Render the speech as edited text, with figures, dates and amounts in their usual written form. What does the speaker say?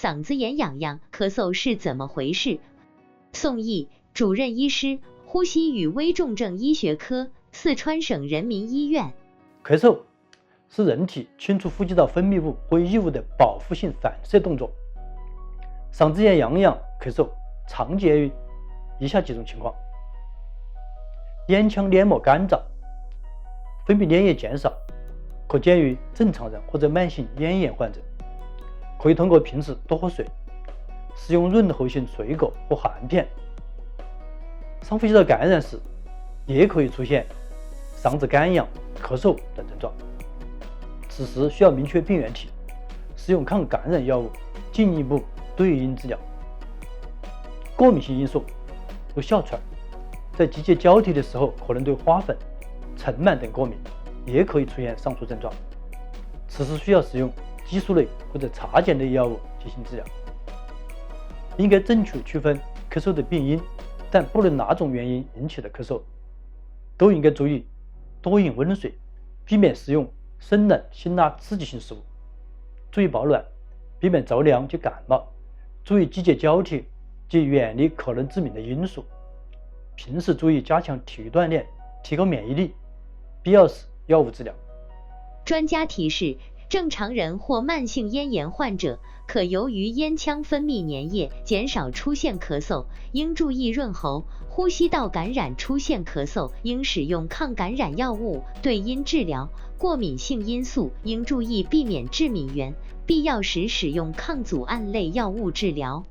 嗓子眼痒痒，咳嗽是怎么回事？宋毅，主任医师，呼吸与危重症医学科，四川省人民医院。咳嗽是人体清除呼吸道分泌物或异物的保护性反射动作。嗓子眼痒痒咳嗽常见于以下几种情况：咽腔黏膜干燥，分泌粘液减少，可见于正常人或者慢性咽炎患者。可以通过平时多喝水，食用润喉性水果或含片。上呼吸道感染时，也可以出现嗓子干痒、咳嗽等症状。此时需要明确病原体，使用抗感染药物进一步对应治疗。过敏性因素如哮喘，在季节交替的时候可能对花粉、尘螨等过敏，也可以出现上述症状。此时需要使用激素类或者茶碱类药物进行治疗。应该正确区分咳嗽的病因，但不论哪种原因引起的咳嗽，都应该注意多饮温水，避免食用生冷辛辣刺激性食物，注意保暖，避免着凉及感冒，注意季节交替及远离可能致敏的因素。平时注意加强体育锻炼，提高免疫力，必要时药物治疗。专家提示，正常人或慢性咽炎患者可由于咽腔分泌粘液减少出现咳嗽，应注意润喉；呼吸道感染出现咳嗽，应使用抗感染药物对因治疗；过敏性因素应注意避免致敏源，必要时使用抗组胺类药物治疗。